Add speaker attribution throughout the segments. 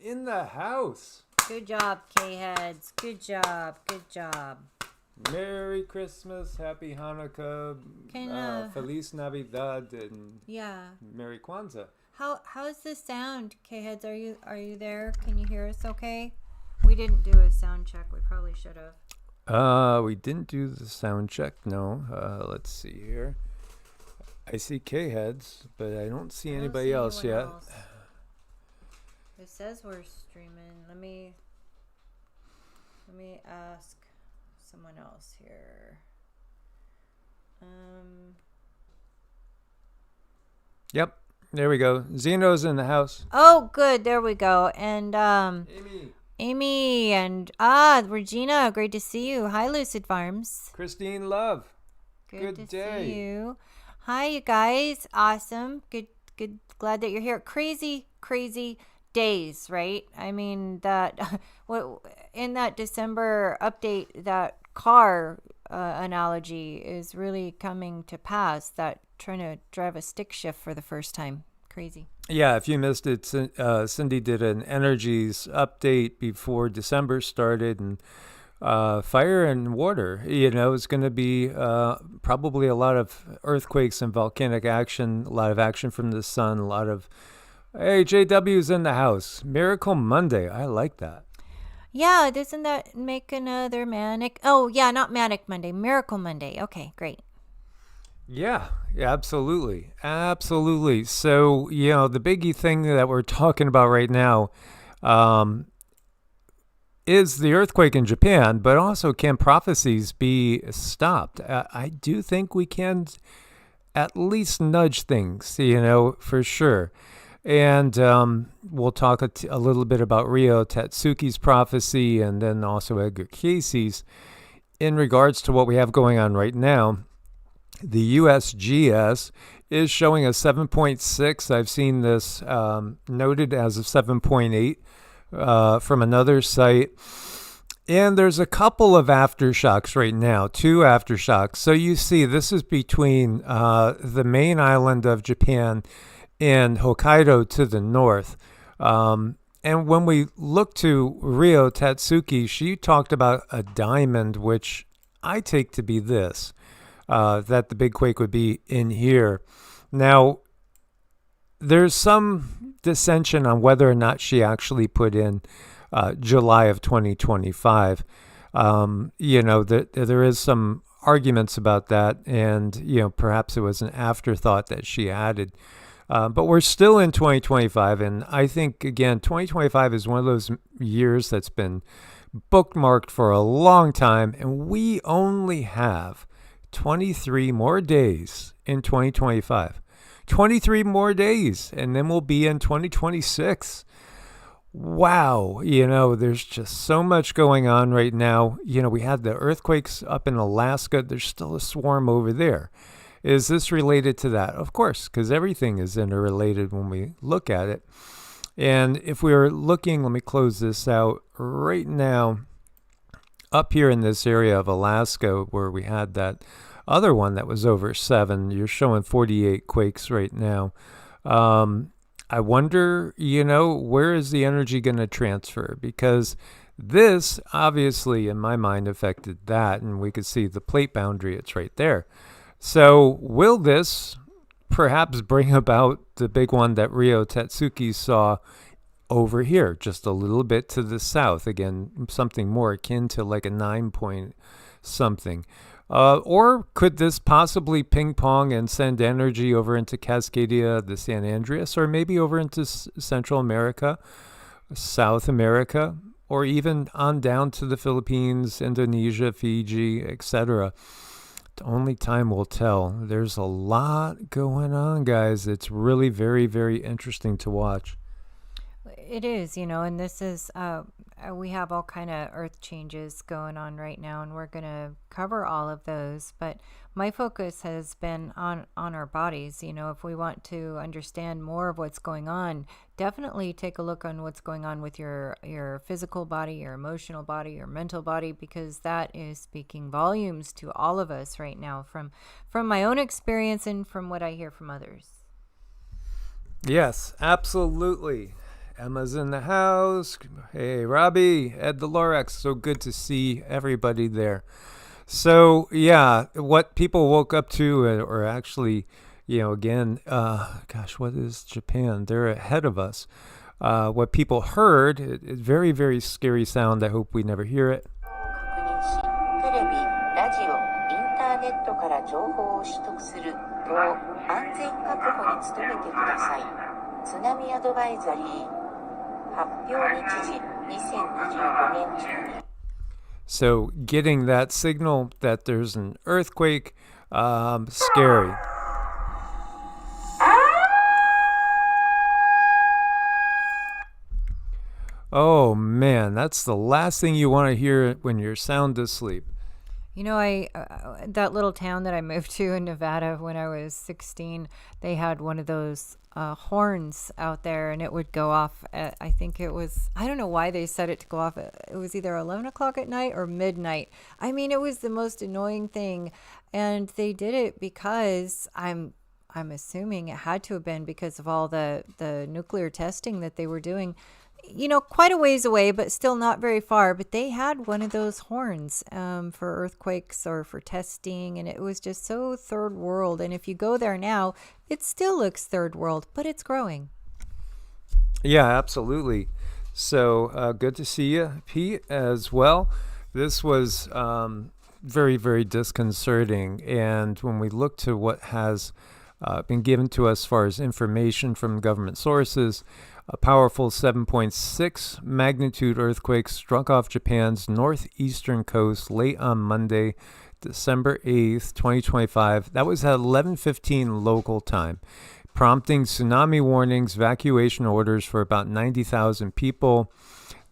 Speaker 1: in the house.
Speaker 2: Good job, K-Heads. Good job. Good job.
Speaker 1: Merry Christmas, Happy Hanukkah, Feliz Navidad, and Merry Kwanzaa.
Speaker 2: How's the sound, K-Heads? Are you there? Can you hear us okay? We didn't do a sound check. We probably should have.
Speaker 1: We didn't do the sound check, no. Let's see here. I see K-Heads, but I don't see anybody else yet.
Speaker 2: It says we're streaming. Let me ask someone else here.
Speaker 1: Yep, there we go. Zeno's in the house.
Speaker 2: Oh, good. There we go. And Amy and Regina, great to see you. Hi, Lucid Farms.
Speaker 1: Christine Love.
Speaker 2: Good day. See you. Hi, you guys. Awesome. Good. Glad that you're here. Crazy days, right? I mean, that in that December update, that car analogy is really coming to pass. That trying to drive a stick shift for the first time. Crazy.
Speaker 1: Yeah, if you missed it, Cindy did an energies update before December started, and fire and water, it's going to be probably a lot of earthquakes and volcanic action, a lot of action from the sun, a lot of, hey, JW's in the house. Miracle Monday. I like that.
Speaker 2: Yeah, doesn't that make another manic? Oh, yeah, not Manic Monday, Miracle Monday. Okay, great.
Speaker 1: Yeah, absolutely. Absolutely. So, the biggie thing that we're talking about right now is the earthquake in Japan, but also can prophecies be stopped? I do think we can at least nudge things, for sure. And we'll talk a little bit about Ryo Tatsuki's prophecy and then also Edgar Cayce's in regards to what we have going on right now. The USGS is showing a 7.6. I've seen this noted as a 7.8 from another site. And there's a couple of aftershocks right now, 2 aftershocks. So you see, this is between the main island of Japan and Hokkaido to the north. And when we look to Ryo Tatsuki, she talked about a diamond, which I take to be this. That the big quake would be in here. Now, there's some dissension on whether or not she actually put in July of 2025. There is some arguments about that, and perhaps it was an afterthought that she added. But we're still in 2025, and I think, again, 2025 is one of those years that's been bookmarked for a long time, and we only have 23 more days in 2025. 23 more days, and then we'll be in 2026. Wow, there's just so much going on right now. We had the earthquakes up in Alaska. There's still a swarm over there. Is this related to that? Of course, because everything is interrelated when we look at it. And if we were looking, let me close this out right now. Up here in this area of Alaska where we had that other one that was over 7, you're showing 48 quakes right now. I wonder, where is the energy going to transfer? Because this obviously, in my mind, affected that. And we could see the plate boundary. It's right there. So will this perhaps bring about the big one that Ryo Tatsuki saw over here, just a little bit to the south? Again, something more akin to like a 9 point something. Or could this possibly ping pong and send energy over into Cascadia, the San Andreas, or maybe over into Central America, South America, or even on down to the Philippines, Indonesia, Fiji, etc.? Only time will tell. There's a lot going on, guys. It's really very, very interesting to watch.
Speaker 2: It is, and this is, we have all kind of earth changes going on right now, and we're going to cover all of those. But my focus has been on our bodies. If we want to understand more of what's going on, definitely take a look on what's going on with your physical body, your emotional body, your mental body, because that is speaking volumes to all of us right now from my own experience and from what I hear from others.
Speaker 1: Yes, absolutely. Emma's in the house. Hey, Robbie, Ed the Lorax. So good to see everybody there. So, yeah, what people woke up to, or actually, again, gosh, what is Japan? They're ahead of us. What people heard, very, very scary sound. I hope we never hear it. So getting that signal that there's an earthquake, scary. Oh man, that's the last thing you want to hear when you're sound asleep.
Speaker 2: I that little town that I moved to in Nevada when I was 16, they had one of those horns out there, and it would go off at, I think it was, I don't know why they set it to go off. It was either 11 o'clock at night or midnight. I mean, it was the most annoying thing, and they did it because I'm assuming it had to have been because of all the nuclear testing that they were doing. Quite a ways away, but still not very far. But they had one of those horns for earthquakes or for testing, and it was just so third world. And if you go there now, it still looks third world, but it's growing.
Speaker 1: Yeah, absolutely. So good to see you, Pete, as well. This was very, very disconcerting. And when we look to what has been given to us as far as information from government sources, a powerful 7.6 magnitude earthquake struck off Japan's northeastern coast late on Monday, December 8th, 2025. That was at 11:15 local time, prompting tsunami warnings, evacuation orders for about 90,000 people.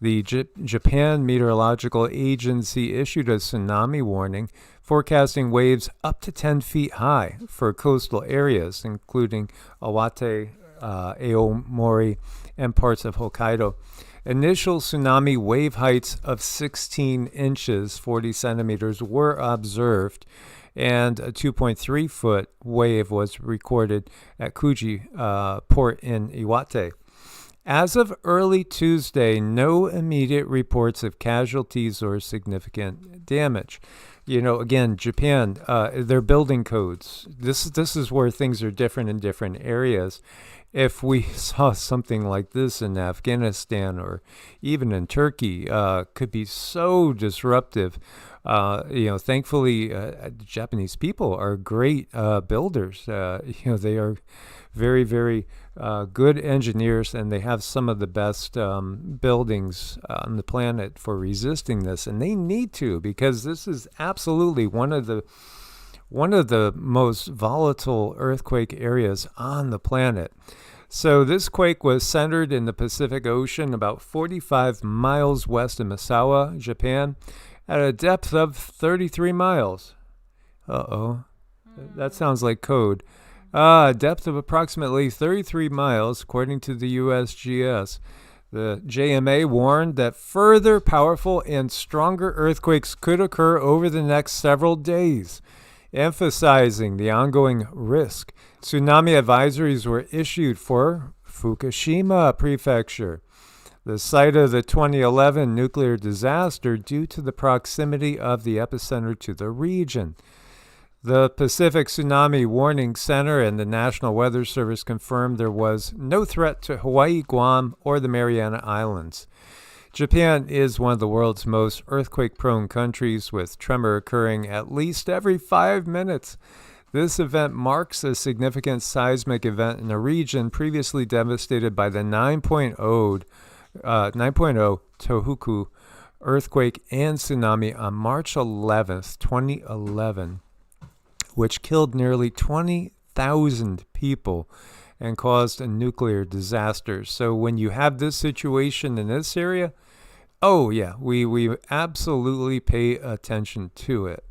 Speaker 1: The Japan Meteorological Agency issued a tsunami warning, forecasting waves up to 10 feet high for coastal areas, including Iwate, Aomori, and parts of Hokkaido. Initial tsunami wave heights of 16 inches, 40 centimeters, were observed, and a 2.3-foot wave was recorded at Kuji port in Iwate. As of early Tuesday, no immediate reports of casualties or significant damage. Again, Japan, their building codes, this is where things are different in different areas. If we saw something like this in Afghanistan or even in Turkey, could be so disruptive. Thankfully, the Japanese people are great builders. They are very, very good engineers, and they have some of the best buildings on the planet for resisting this. And they need to, because this is absolutely one of the most volatile earthquake areas on the planet. So this quake was centered in the Pacific Ocean, about 45 miles west of Misawa, Japan, at a depth of 33 miles. That sounds like code. Depth of approximately 33 miles, according to the USGS. The JMA warned that further powerful and stronger earthquakes could occur over the next several days, emphasizing the ongoing risk. Tsunami advisories were issued for Fukushima Prefecture, the site of the 2011 nuclear disaster, due to the proximity of the epicenter to the region. The Pacific Tsunami Warning Center and the National Weather Service confirmed there was no threat to Hawaii, Guam, or the Mariana Islands. Japan is one of the world's most earthquake-prone countries, with tremor occurring at least every 5 minutes. This event marks a significant seismic event in a region previously devastated by the 9.0 Tohoku earthquake and tsunami on March 11th, 2011, which killed nearly 20,000 people and caused a nuclear disaster. So when you have this situation in this area, we absolutely pay attention to it.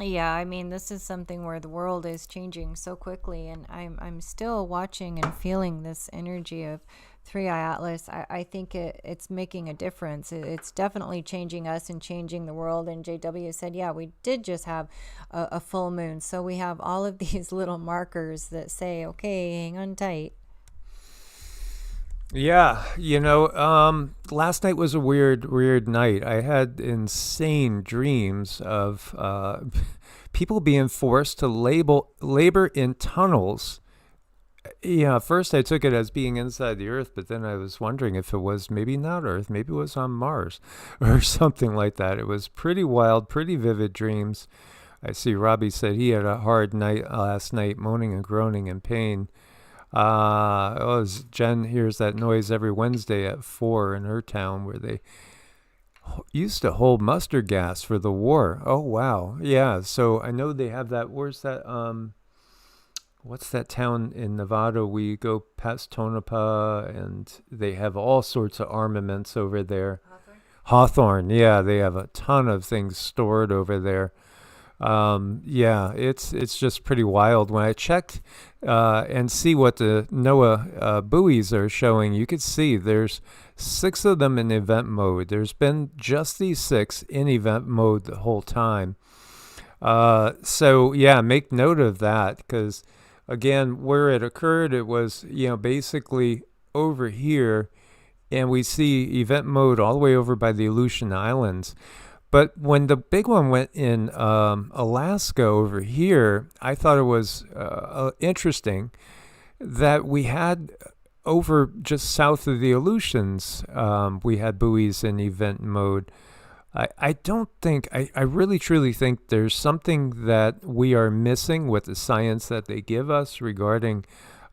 Speaker 2: Yeah, I mean, this is something where the world is changing so quickly, and I'm still watching and feeling this energy of Three Eye Atlas. I think it's making a difference. It's definitely changing us and changing the world. And JW said, yeah, we did just have a full moon. So we have all of these little markers that say, okay, hang on tight.
Speaker 1: Yeah, last night was a weird night. I had insane dreams of people being forced to labor in tunnels. Yeah, first I took it as being inside the Earth, but then I was wondering if it was maybe not Earth, maybe it was on Mars or something like that. It was pretty wild, pretty vivid dreams. I see Robbie said he had a hard night last night, moaning and groaning in pain. Jen hears that noise every Wednesday at 4 in her town where they used to hold mustard gas for the war. Oh, wow. Yeah, so I know they have that. Where's that? What's that town in Nevada? We go past Tonopah, and they have all sorts of armaments over there. Hawthorne, yeah, they have a ton of things stored over there. Yeah, it's just pretty wild. When I checked and see what the NOAA buoys are showing, you could see there's 6 of them in event mode. There's been just these 6 in event mode the whole time. So yeah, make note of that because again, where it occurred, it was basically over here, and we see event mode all the way over by the Aleutian Islands. But when the big one went in Alaska over here, I thought it was interesting that we had over just south of the Aleutians, we had buoys in event mode. I don't think, I really truly think there's something that we are missing with the science that they give us regarding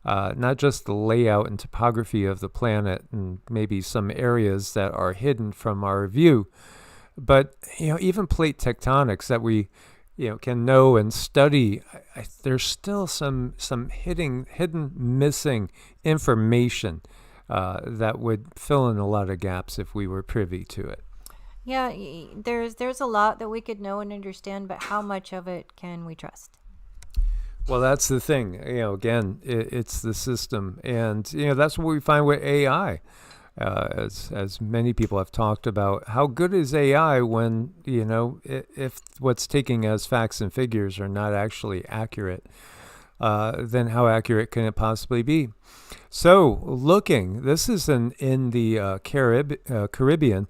Speaker 1: not just the layout and topography of the planet and maybe some areas that are hidden from our view. But even plate tectonics that we can know and study, there's still some hidden missing information that would fill in a lot of gaps if we were privy to it.
Speaker 2: Yeah, there's a lot that we could know and understand, but how much of it can we trust?
Speaker 1: Well, that's the thing. Again, it's the system, and that's what we find with AI. As many people have talked about, how good is AI when if what's taking as facts and figures are not actually accurate? Then how accurate can it possibly be? So, this is in the Caribbean.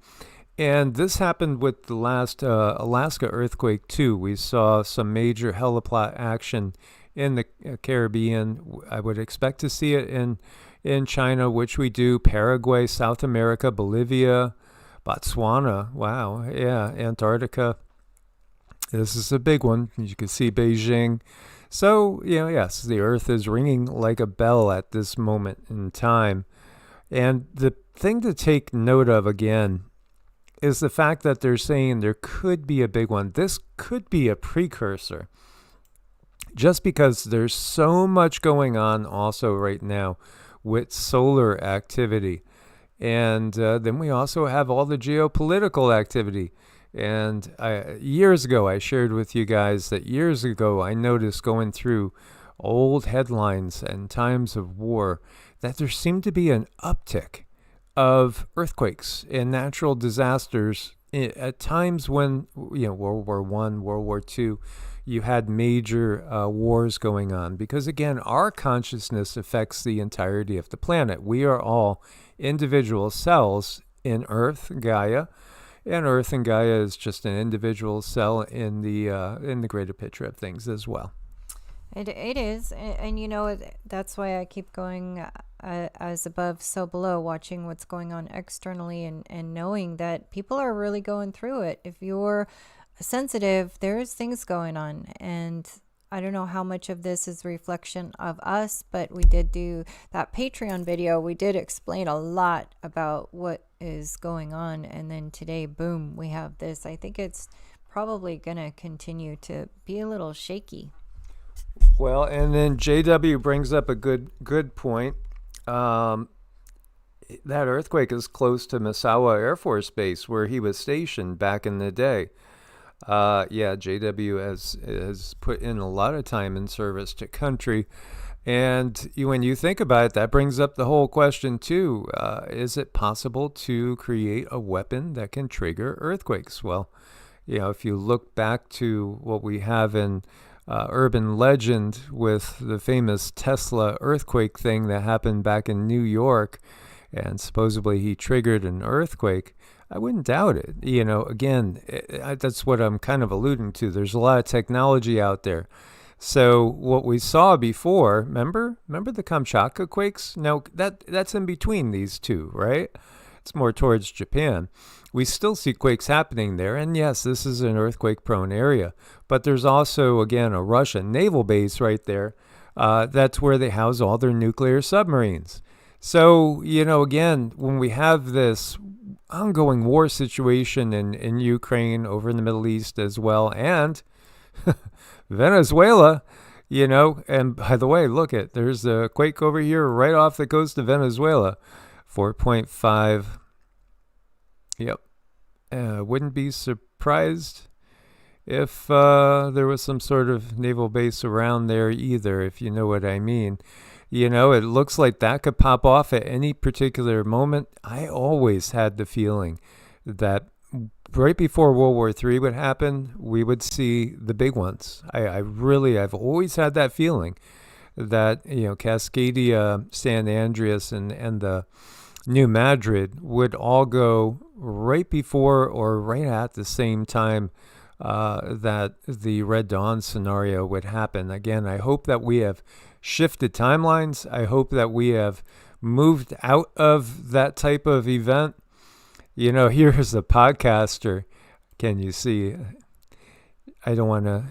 Speaker 1: And this happened with the last Alaska earthquake, too. We saw some major heliplot action in the Caribbean. I would expect to see it in China, which we do, Paraguay, South America, Bolivia, Botswana. Wow, yeah, Antarctica. This is a big one. You can see Beijing. So, yes, the Earth is ringing like a bell at this moment in time. And the thing to take note of, again, is the fact that they're saying there could be a big one. This could be a precursor. Just because there's so much going on also right now with solar activity. And then we also have all the geopolitical activity. And years ago, I shared with you guys that years ago, I noticed going through old headlines and times of war that there seemed to be an uptick of earthquakes and natural disasters at times when, World War I, World War II, you had major wars going on. Because again, our consciousness affects the entirety of the planet. We are all individual cells in Earth, Gaia, and Earth and Gaia is just an individual cell in the greater picture of things as well.
Speaker 2: It is, and that's why I keep going as above, so below, watching what's going on externally and knowing that people are really going through it. If you're sensitive, there's things going on, and I don't know how much of this is a reflection of us, but we did do that Patreon video. We did explain a lot about what is going on, and then today, boom, we have this. I think it's probably going to continue to be a little shaky.
Speaker 1: Well, and then JW brings up a good point. That earthquake is close to Misawa Air Force Base, where he was stationed back in the day. JW has put in a lot of time in service to country. And when you think about it, that brings up the whole question, too. Is it possible to create a weapon that can trigger earthquakes? Well, if you look back to what we have in urban legend with the famous Tesla earthquake thing that happened back in New York, and supposedly he triggered an earthquake, I wouldn't doubt it. Again, that's what I'm kind of alluding to. There's a lot of technology out there. So what we saw before, remember the Kamchatka quakes? Now that's in between these two, right? It's more towards Japan. We still see quakes happening there, and yes, this is an earthquake-prone area. But there's also, again, a Russian naval base right there. That's where they house all their nuclear submarines. So, again, when we have this ongoing war situation in Ukraine, over in the Middle East as well, and Venezuela, and by the way, there's a quake over here right off the coast of Venezuela, 4.5. Yep. Wouldn't be surprised if there was some sort of naval base around there either, if you know what I mean. It looks like that could pop off at any particular moment. I always had the feeling that right before World War III would happen, we would see the big ones. I've always had that feeling that, Cascadia, San Andreas, and the New Madrid would all go right before or right at the same time that the Red Dawn scenario would happen. Again, I hope that we have shifted timelines. I hope that we have moved out of that type of event. Here's a podcaster. Can you see? I don't want to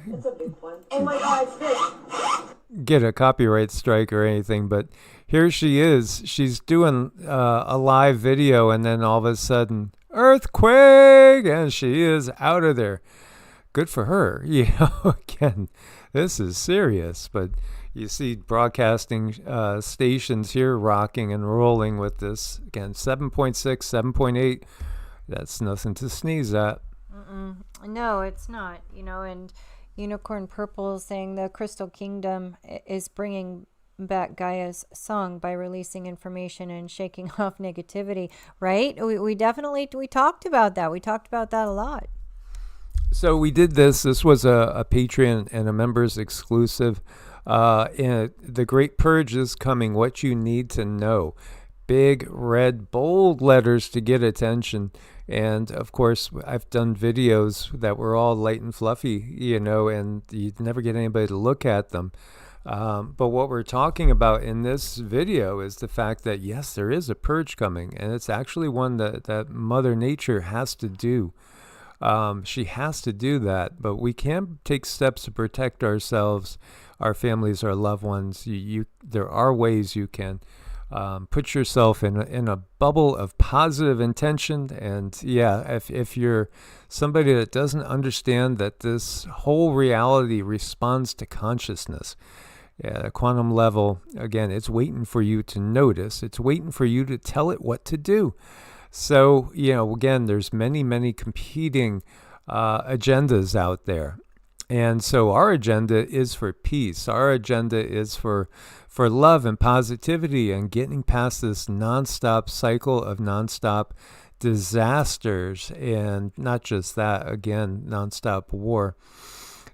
Speaker 1: get a copyright strike or anything, but here she is. She's doing a live video, and then all of a sudden, earthquake, and she is out of there. Good for her. Again, this is serious, but you see broadcasting stations here rocking and rolling with this. Again, 7.6, 7.8. That's nothing to sneeze at.
Speaker 2: No, it's not. And Unicorn Purple saying the Crystal Kingdom is bringing back Gaia's song by releasing information and shaking off negativity, right? We definitely, we talked about that. We talked about that a lot.
Speaker 1: So we did this. This was a Patreon and a members exclusive. And the Great Purge is coming. What you need to know. Big, red, bold letters to get attention. And, of course, I've done videos that were all light and fluffy, and you'd never get anybody to look at them. But what we're talking about in this video is the fact that, yes, there is a purge coming. And it's actually one that Mother Nature has to do. She has to do that. But we can take steps to protect ourselves, our families, our loved ones. There are ways you can put yourself in a bubble of positive intention. And yeah, if you're somebody that doesn't understand that this whole reality responds to consciousness at a quantum level, again, it's waiting for you to notice. It's waiting for you to tell it what to do. So, again, there's many competing agendas out there. And so our agenda is for peace. Our agenda is for love and positivity and getting past this nonstop cycle of nonstop disasters, and not just that, again, nonstop war.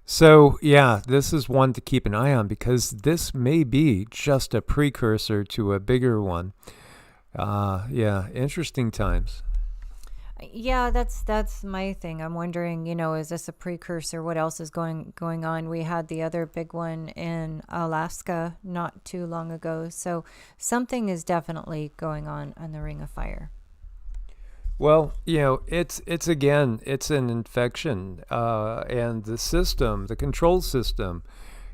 Speaker 1: So, yeah, this is one to keep an eye on, because this may be just a precursor to a bigger one. Interesting times.
Speaker 2: Yeah, that's my thing. I'm wondering, is this a precursor? What else is going on? We had the other big one in Alaska not too long ago. So something is definitely going on the Ring of Fire.
Speaker 1: Well, it's an infection, and the control system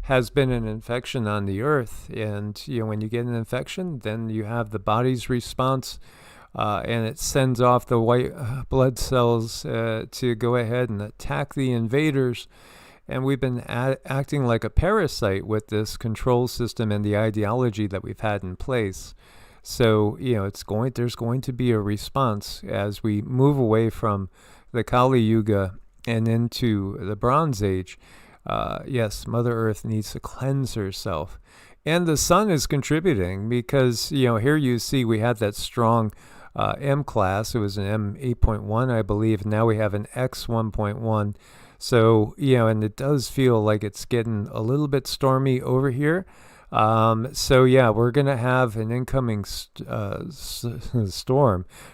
Speaker 1: has been an infection on the earth. And, when you get an infection, then you have the body's response, and it sends off the white blood cells to go ahead and attack the invaders. And we've been acting like a parasite with this control system and the ideology that we've had in place. So, there's going to be a response as we move away from the Kali Yuga and into the Bronze Age. Yes, Mother Earth needs to cleanse herself. And the sun is contributing, because, here you see we had that strong M class. It was an M 8.1, I believe. Now we have an X 1.1. So, and it does feel like it's getting a little bit stormy over here. So yeah, we're going to have an incoming storm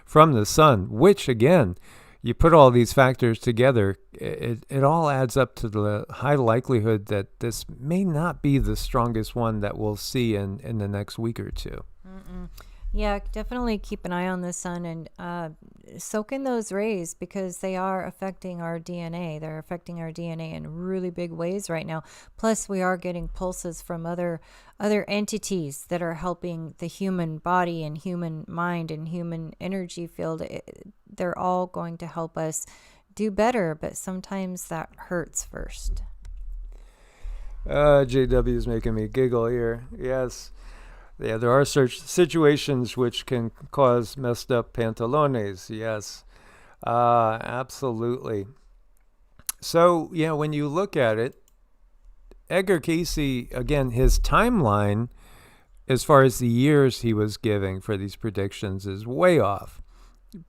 Speaker 1: from the sun, which again, you put all these factors together, it all adds up to the high likelihood that this may not be the strongest one that we'll see in the next week or two.
Speaker 2: Mm-mm. Yeah, definitely keep an eye on the sun and soak in those rays because they are affecting our DNA. They're affecting our DNA in really big ways right now. Plus, we are getting pulses from other entities that are helping the human body and human mind and human energy field. They're all going to help us do better, but sometimes that hurts first.
Speaker 1: JW is making me giggle here. Yes. Yeah, there are situations which can cause messed up pantalones. Yes, absolutely. So, when you look at it, Edgar Casey, again, his timeline, as far as the years he was giving for these predictions, is way off.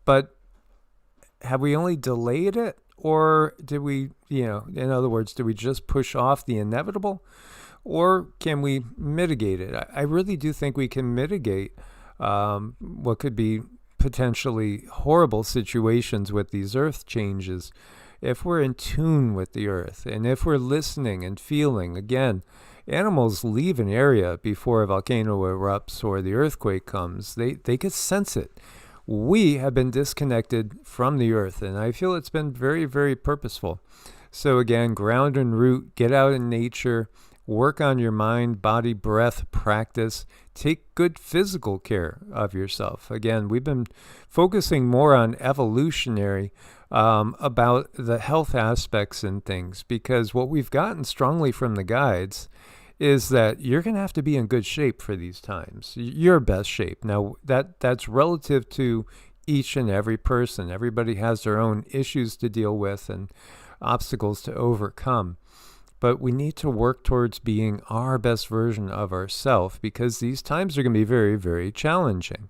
Speaker 1: But have we only delayed it? Or did we, in other words, did we just push off the inevitable? Or can we mitigate it? I really do think we can mitigate what could be potentially horrible situations with these earth changes if we're in tune with the earth and if we're listening and feeling. Again, animals leave an area before a volcano erupts or the earthquake comes. They could sense it. We have been disconnected from the earth, and I feel it's been very, very purposeful. So again, ground and root, get out in nature, work on your mind, body, breath, practice. Take good physical care of yourself. Again, we've been focusing more on evolutionary about the health aspects and things, because what we've gotten strongly from the guides is that you're going to have to be in good shape for these times, your best shape. Now, that's relative to each and every person. Everybody has their own issues to deal with and obstacles to overcome. But we need to work towards being our best version of ourselves, because these times are going to be very, very challenging.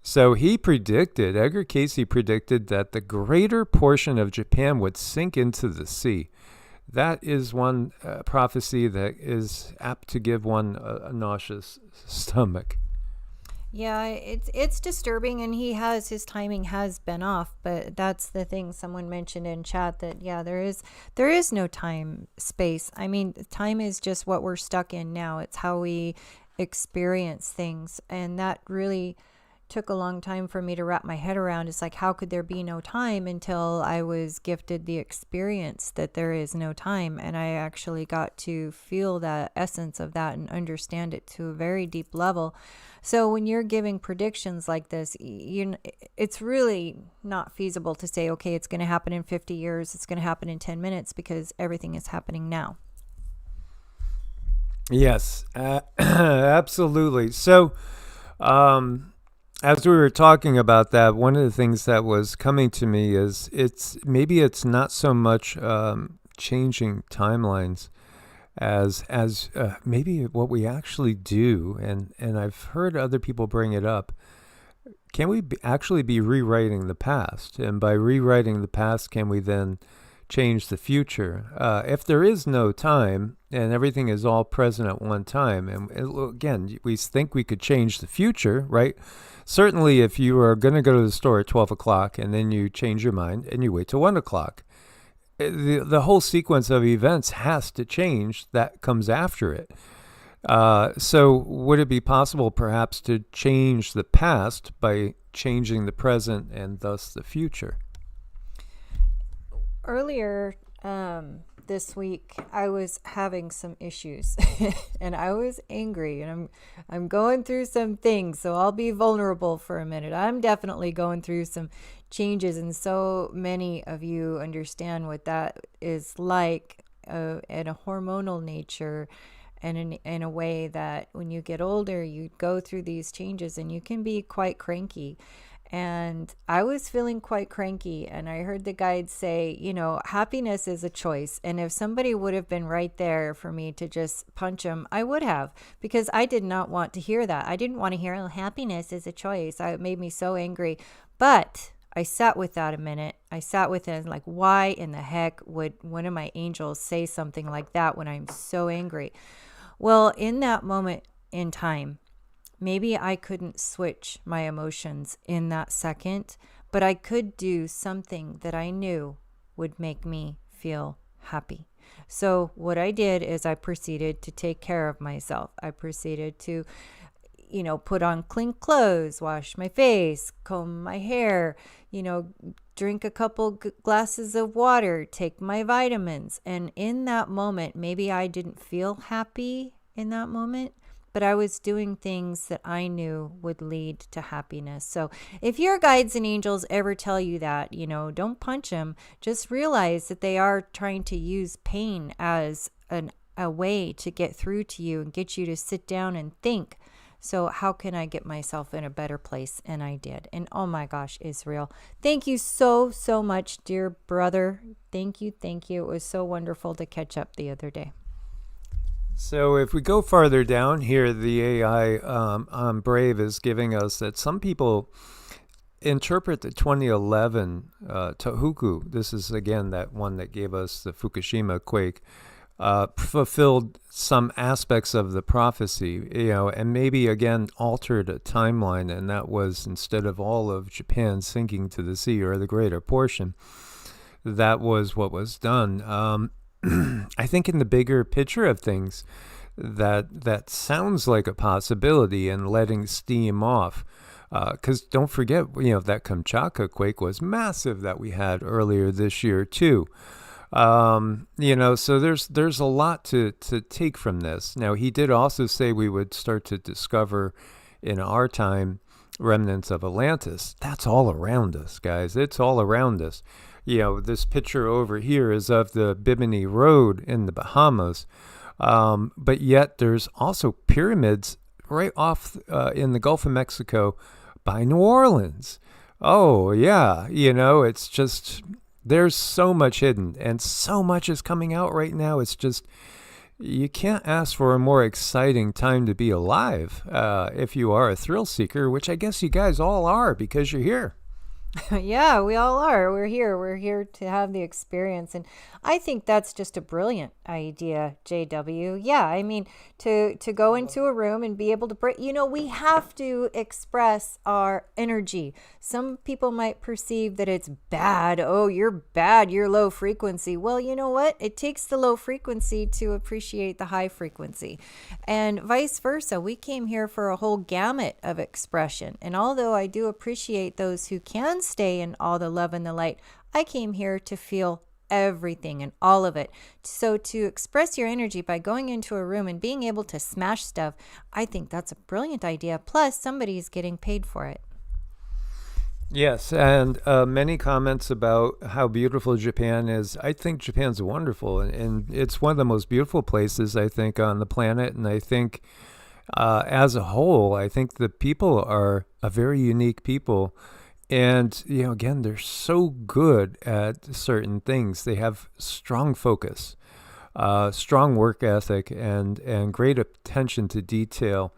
Speaker 1: So Edgar Casey predicted that the greater portion of Japan would sink into the sea. That is one prophecy that is apt to give one a nauseous stomach.
Speaker 2: Yeah, it's disturbing, and his timing has been off, but that's the thing someone mentioned in chat, that there is no time space. I mean, time is just what we're stuck in now. It's how we experience things, and that really took a long time for me to wrap my head around. It's like, how could there be no time, until I was gifted the experience that there is no time, and I actually got to feel the essence of that and understand it to a very deep level. So when you're giving predictions like this, it's really not feasible to say, okay, it's going to happen in 50 years, it's going to happen in 10 minutes, because everything is happening now.
Speaker 1: Yes, absolutely. So, as we were talking about that, one of the things that was coming to me is it's not so much changing timelines as maybe what we actually do, and I've heard other people bring it up. Can we actually be rewriting the past? And by rewriting the past, can we then change the future? If there is no time and everything is all present at one time, and again, we think we could change the future, right? Certainly, if you are going to go to the store at 12 o'clock and then you change your mind and you wait till 1 o'clock, the whole sequence of events has to change that comes after it. So would it be possible perhaps to change the past by changing the present and thus the future?
Speaker 2: Earlier this week, I was having some issues and I was angry, and I'm going through some things, so I'll be vulnerable for a minute. I'm definitely going through some changes, and so many of you understand what that is like in a hormonal nature, and in a way that when you get older, you go through these changes and you can be quite cranky. And I was feeling quite cranky, and I heard the guide say, happiness is a choice. And if somebody would have been right there for me to just punch them, I would have, because I did not want to hear that. I didn't want to hear, happiness is a choice. It made me so angry. But I sat with that a minute. I sat with it, like, why in the heck would one of my angels say something like that when I'm so angry? Well, in that moment in time, maybe I couldn't switch my emotions in that second, but I could do something that I knew would make me feel happy. So what I did is I proceeded to take care of myself. I proceeded to, put on clean clothes, wash my face, comb my hair, drink a couple glasses of water, take my vitamins. And in that moment, maybe I didn't feel happy in that moment, but I was doing things that I knew would lead to happiness. So if your guides and angels ever tell you that, don't punch them. Just realize that they are trying to use pain as a way to get through to you and get you to sit down and think. So how can I get myself in a better place? And I did. And oh my gosh, Israel, thank you so, so much, dear brother. Thank you. Thank you. It was so wonderful to catch up the other day.
Speaker 1: So if we go farther down here, the AI on Brave is giving us that some people interpret the 2011 Tohoku. This is, again, that one that gave us the Fukushima quake. Fulfilled some aspects of the prophecy, and maybe again altered a timeline, and that was instead of all of Japan sinking to the sea, or the greater portion, that was what was done. I think in the bigger picture of things, that sounds like a possibility, and letting steam off. Because don't forget, that Kamchatka quake was massive that we had earlier this year too. So there's a lot to take from this. Now, he did also say we would start to discover in our time remnants of Atlantis. That's all around us, guys. It's all around us. This picture over here is of the Bimini Road in the Bahamas. But yet there's also pyramids right off in the Gulf of Mexico by New Orleans. Oh, yeah. It's just... There's so much hidden, and so much is coming out right now. It's just, you can't ask for a more exciting time to be alive if you are a thrill seeker, which I guess you guys all are because you're here.
Speaker 2: Yeah, we all are. We're here. We're here to have the experience. And I think that's just a brilliant idea, JW. Yeah, I mean, to go into a room and be able to break, we have to express our energy. Some people might perceive that it's bad. Oh, you're bad. You're low frequency. Well, you know what? It takes the low frequency to appreciate the high frequency. And vice versa. We came here for a whole gamut of expression. And although I do appreciate those who can stay in all the love and the light, I came here to feel everything and all of it. So to express your energy by going into a room and being able to smash stuff, I think that's a brilliant idea. Plus, somebody's getting paid for it.
Speaker 1: Yes, and many comments about how beautiful Japan is. I think Japan's wonderful, and it's one of the most beautiful places, I think, on the planet. And I think as a whole, I think the people are a very unique people. And, again, they're so good at certain things. They have strong focus, strong work ethic, and great attention to detail.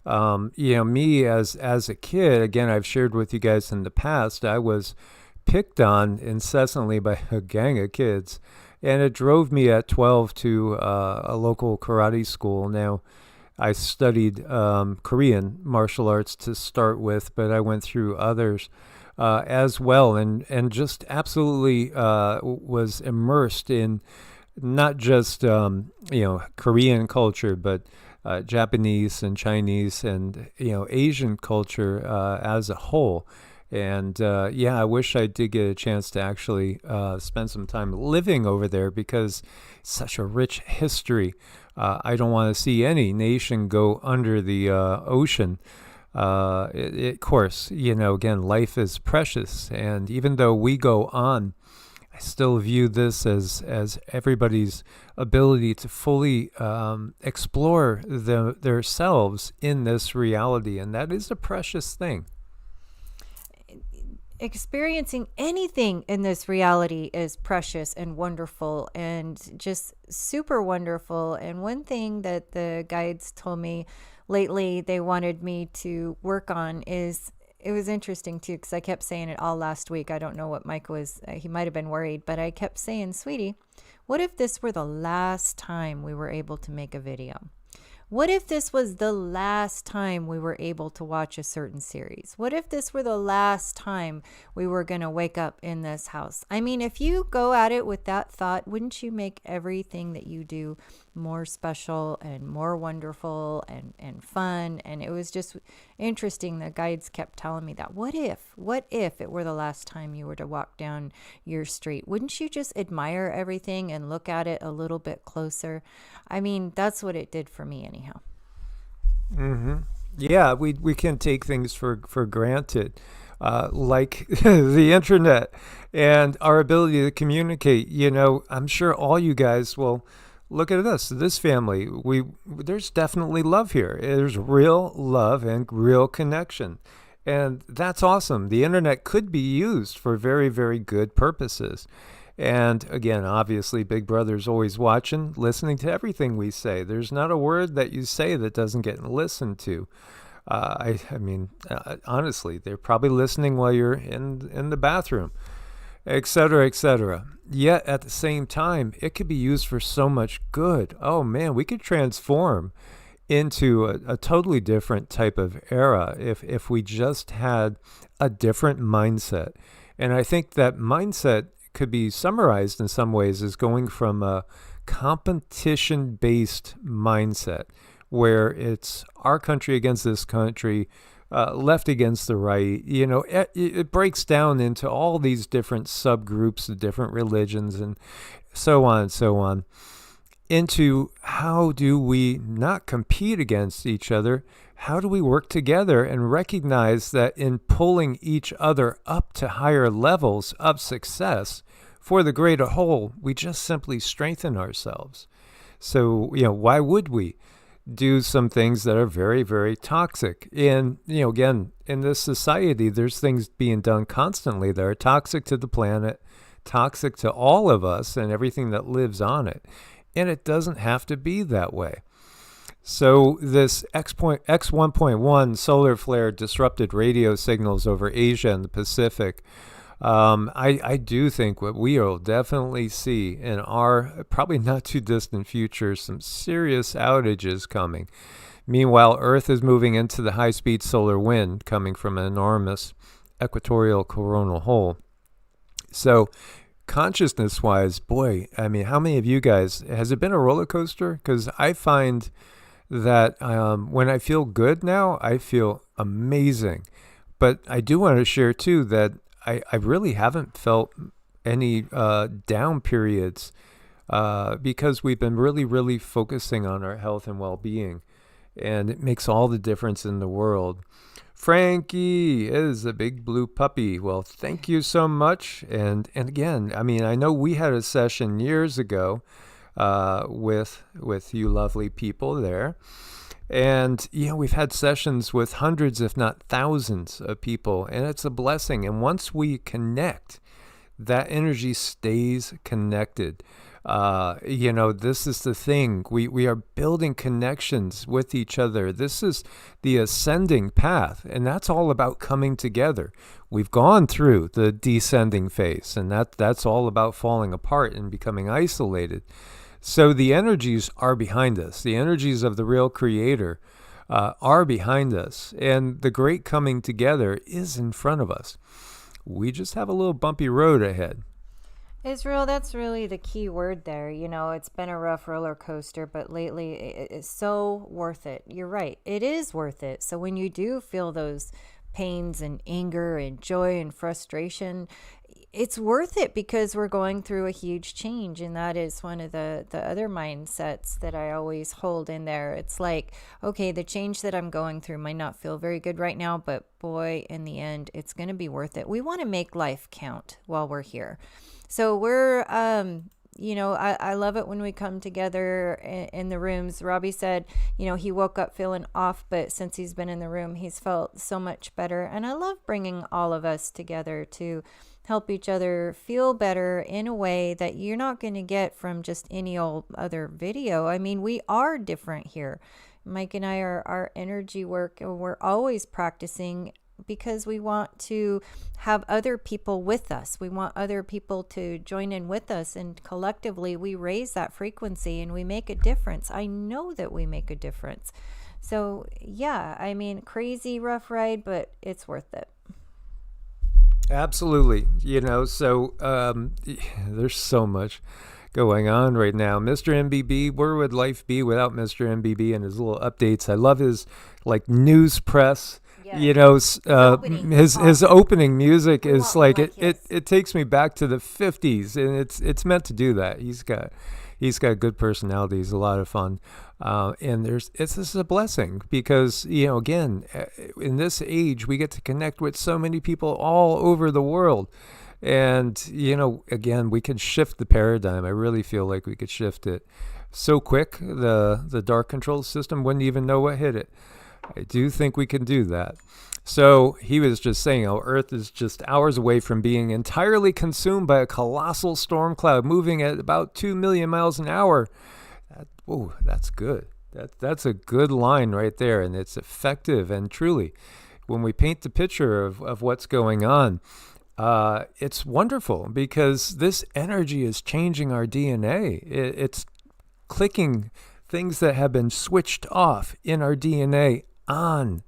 Speaker 1: Me as a kid, again, I've shared with you guys in the past, I was picked on incessantly by a gang of kids. And it drove me at 12 to a local karate school. Now, I studied Korean martial arts to start with, but I went through others as well, and just absolutely was immersed in not just Korean culture, but Japanese and Chinese and Asian culture as a whole. And I wish I did get a chance to actually spend some time living over there, because it's such a rich history. I don't want to see any nation go under the ocean. Of course, again, life is precious. And even though we go on, I still view this as everybody's ability to fully explore themselves in this reality. And that is a precious thing.
Speaker 2: Experiencing anything in this reality is precious and wonderful and just super wonderful. And one thing that the guides told me lately they wanted me to work on is, it was interesting too, because I kept saying it all last week. I don't know what Mike was, he might have been worried, but I kept saying, sweetie, what if this were the last time we were able to make a video? What if this was the last time we were able to watch a certain series? What if this were the last time we were going to wake up in this house? I mean, if you go at it with that thought, wouldn't you make everything that you do more special and more wonderful and fun? And it was just interesting. The guides kept telling me that. What if it were the last time you were to walk down your street? Wouldn't you just admire everything and look at it a little bit closer? I mean, that's what it did for me anyhow.
Speaker 1: Yeah, we can take things for granted, like the internet and our ability to communicate. I'm sure all you guys will look at this family. There's definitely love here. There's real love and real connection. And that's awesome. The internet could be used for very, very good purposes. And again, obviously, Big Brother's always watching, listening to everything we say. There's not a word that you say that doesn't get listened to. I mean, honestly, they're probably listening while you're in the bathroom, et cetera, et cetera. Yet at the same time, it could be used for so much good. Oh man, we could transform into a totally different type of era if we just had a different mindset. And I think that mindset could be summarized in some ways as going from a competition-based mindset, where it's our country against this country, left against the right. It breaks down into all these different subgroups of different religions and so on and so on, into how do we not compete against each other? How do we work together and recognize that in pulling each other up to higher levels of success for the greater whole, we just simply strengthen ourselves. So, why would we do some things that are very, very toxic? And, again, in this society, there's things being done constantly that are toxic to the planet, toxic to all of us and everything that lives on it. And it doesn't have to be that way. So this X1.1 solar flare disrupted radio signals over Asia and the Pacific. I do think what we will definitely see in our probably not too distant future, some serious outages coming. Meanwhile, Earth is moving into the high-speed solar wind coming from an enormous equatorial coronal hole. So consciousness-wise, boy, I mean, how many of you guys, has it been a roller coaster? Because I find that when I feel good now, I feel amazing. But I do want to share, too, that I really haven't felt any down periods because we've been really, really focusing on our health and well-being. And it makes all the difference in the world. Frankie is a big blue puppy. Well, thank you so much. And again, I mean, I know we had a session years ago with you lovely people there. And, we've had sessions with hundreds, if not thousands of people, and it's a blessing. And once we connect, that energy stays connected. This is the thing. We are building connections with each other. This is the ascending path, and that's all about coming together. We've gone through the descending phase, and that's all about falling apart and becoming isolated. So the energies are behind us. The energies of the real creator are behind us, and the great coming together is in front of us. We just have a little bumpy road ahead.
Speaker 2: Israel, that's really the key word there. It's been a rough roller coaster, but lately it's so worth it. You're right. It is worth it. So when you do feel those pains and anger and joy and frustration, it's worth it because we're going through a huge change. And that is one of the other mindsets that I always hold in there. It's like, okay, the change that I'm going through might not feel very good right now, but boy, in the end, it's going to be worth it. We want to make life count while we're here. So we're, I love it when we come together in the rooms. Robbie said, he woke up feeling off, but since he's been in the room, he's felt so much better. And I love bringing all of us together to help each other feel better in a way that you're not going to get from just any old other video. I mean, we are different here. Mike and I are our energy work, and we're always practicing because we want to have other people with us. We want other people to join in with us, and collectively we raise that frequency and we make a difference. I know that we make a difference. So yeah, I mean, crazy rough ride, but it's worth it.
Speaker 1: Absolutely. So there's so much going on right now. Mr. MBB, where would life be without Mr. MBB and his little updates? I love his news press. His opening music is like it takes me back to the 50s, and it's meant to do that. He's got good personality. He's a lot of fun. And this is a blessing because, again, in this age, we get to connect with so many people all over the world. And, again, we can shift the paradigm. I really feel like we could shift it so quick. The dark control system wouldn't even know what hit it. I do think we can do that. So he was just saying how Earth is just hours away from being entirely consumed by a colossal storm cloud moving at about 2 million miles an hour. That's good. That's a good line right there, and it's effective. And truly, when we paint the picture of what's going on, it's wonderful because this energy is changing our DNA. It's clicking things that have been switched off in our DNA on.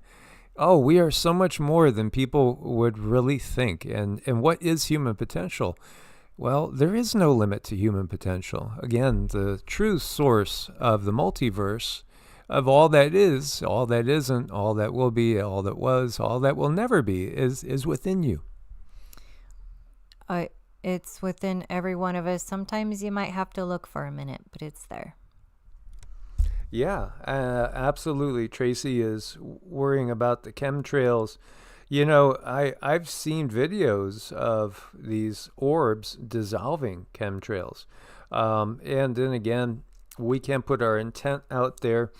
Speaker 1: Oh, we are so much more than people would really think. And what is human potential? Well, there is no limit to human potential. Again, the true source of the multiverse, of all that is, all that isn't, all that will be, all that was, all that will never be, is within you.
Speaker 2: It's within every one of us. Sometimes you might have to look for a minute, but it's there.
Speaker 1: Yeah, absolutely. Tracy is worrying about the chemtrails. I've seen videos of these orbs dissolving chemtrails. And then again, we can put our intent out there,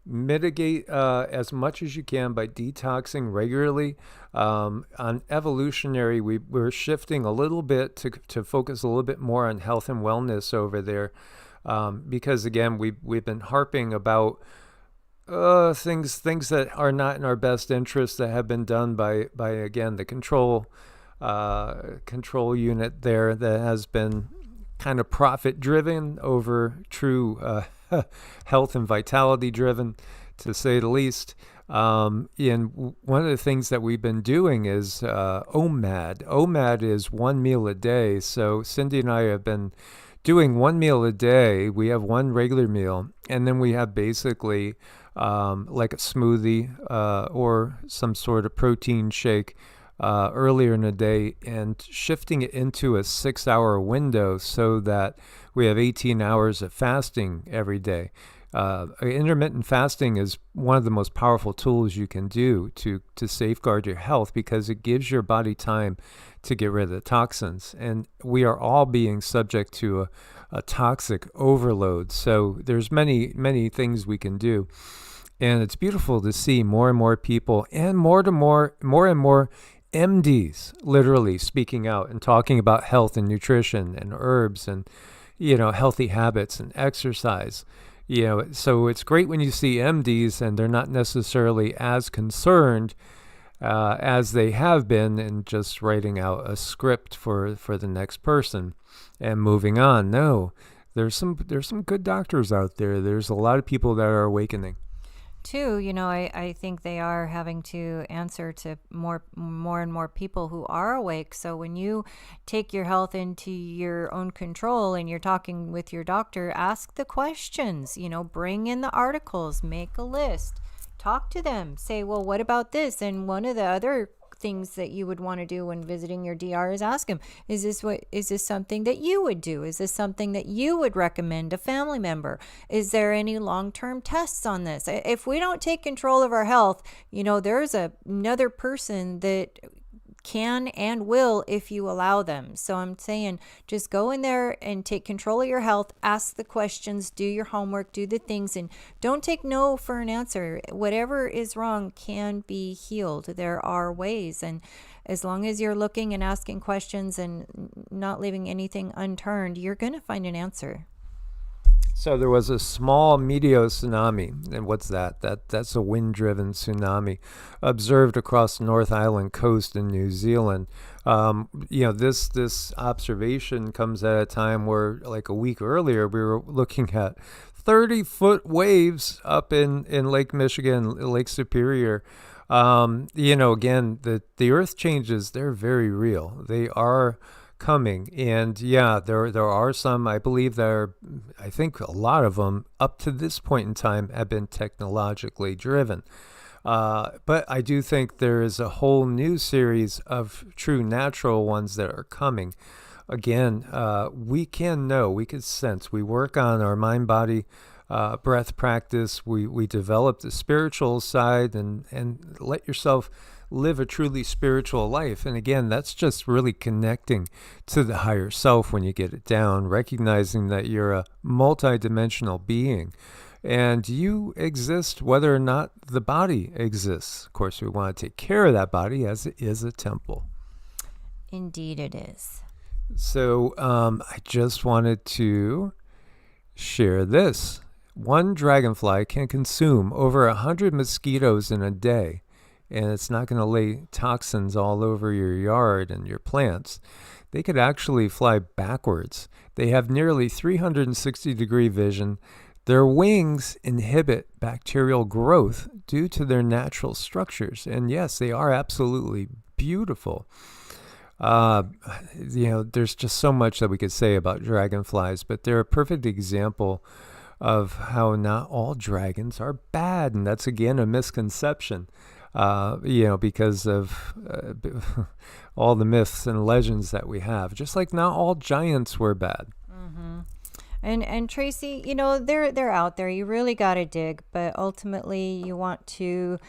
Speaker 1: mitigate as much as you can by detoxing regularly. On evolutionary, we're shifting a little bit to focus a little bit more on health and wellness over there. Because again, we've been harping about things that are not in our best interest that have been done by again the control unit there that has been kind of profit driven over true health and vitality driven, to say the least. And one of the things that we've been doing is OMAD. OMAD is 1 meal a day. So Cindy and I have been doing 1 meal a day. We have one regular meal, and then we have basically like a smoothie or some sort of protein shake earlier in the day, and shifting it into a 6-hour window so that we have 18 hours of fasting every day. Intermittent fasting is one of the most powerful tools you can do to safeguard your health, because it gives your body time to get rid of the toxins. And we are all being subject to a toxic overload. So there's many things we can do. And it's beautiful to see more and more people and more and more MDs literally speaking out and talking about health and nutrition and herbs and, healthy habits and exercise. So it's great when you see MDs and they're not necessarily as concerned as they have been in just writing out a script for the next person and moving on. No, there's some good doctors out there. There's a lot of people that are awakening.
Speaker 2: Too, I think they are having to answer to more and more people who are awake. So when you take your health into your own control and you're talking with your doctor, ask the questions, bring in the articles, make a list, talk to them, say, well, what about this? And one of the other things that you would want to do when visiting your DR is ask him, is this something that you would do? Is this something that you would recommend a family member? Is there any long-term tests on this? If we don't take control of our health, there's another person that can and will if you allow them. So I'm saying just go in there and take control of your health, ask the questions, do your homework, do the things, and don't take no for an answer. Whatever is wrong can be healed. There are ways, and as long as you're looking and asking questions and not leaving anything unturned, you're going to find an answer.
Speaker 1: So there was a small tsunami, and what's that? That's a wind-driven tsunami observed across the North Island coast in New Zealand. This observation comes at a time where, like a week earlier, we were looking at 30-foot waves up in Lake Michigan, Lake Superior. Again, the Earth changes, they're very real. They are coming. And yeah, there are some, I believe I think a lot of them up to this point in time have been technologically driven. But I do think there is a whole new series of true natural ones that are coming. Again, we can know, we can sense, we work on our mind body breath practice. We develop the spiritual side and let yourself live a truly spiritual life. And again, that's just really connecting to the higher self when you get it down, recognizing that you're a multidimensional being and you exist whether or not the body exists. Of course, we want to take care of that body as it is a temple.
Speaker 2: Indeed it is.
Speaker 1: So I just wanted to share this. One dragonfly can consume over 100 mosquitoes in a day, and it's not going to lay toxins all over your yard and your plants. They could actually fly backwards. They have nearly 360-degree vision. Their wings inhibit bacterial growth due to their natural structures. And yes, they are absolutely beautiful. There's just so much that we could say about dragonflies, but they're a perfect example of how not all dragons are bad. And that's, again, a misconception. Because of all the myths and legends that we have. Just like not all giants were bad.
Speaker 2: Mm-hmm. And Tracy, they're out there. You really got to dig, but ultimately you want to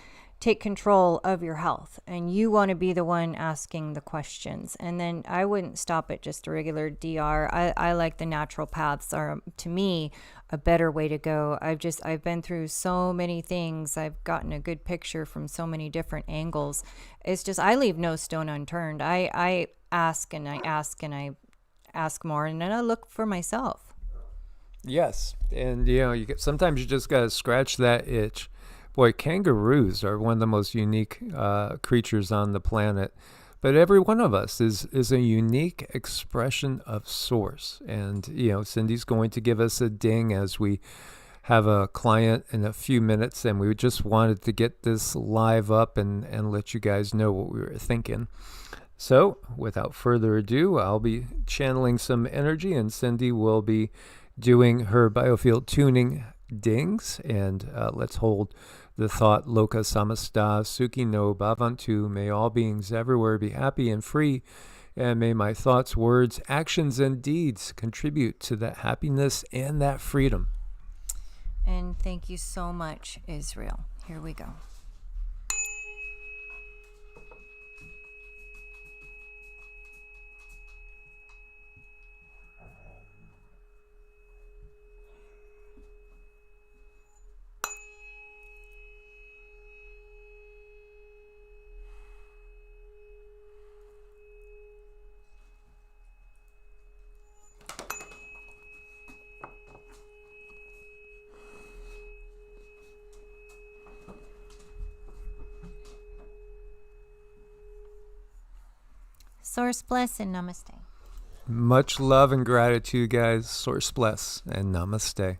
Speaker 2: take control of your health, and you want to be the one asking the questions. And then I wouldn't stop at just a regular DR. I like the natural paths are, to me, a better way to go. I've been through so many things. I've gotten a good picture from so many different angles. It's just, I leave no stone unturned. I ask and I ask and I ask more, and then I look for myself.
Speaker 1: Yes. And, sometimes you just got to scratch that itch. Boy, kangaroos are one of the most unique creatures on the planet. But every one of us is a unique expression of source. And, Cindy's going to give us a ding as we have a client in a few minutes. And we just wanted to get this live up and let you guys know what we were thinking. So without further ado, I'll be channeling some energy and Cindy will be doing her biofield tuning dings. And let's hold the thought, Loka Samasta, Suki no Bhavantu, may all beings everywhere be happy and free, and may my thoughts, words, actions, and deeds contribute to that happiness and that freedom.
Speaker 2: And thank you so much, Israel. Here we go. Source bless and namaste.
Speaker 1: Much love and gratitude, guys. Source bless and namaste.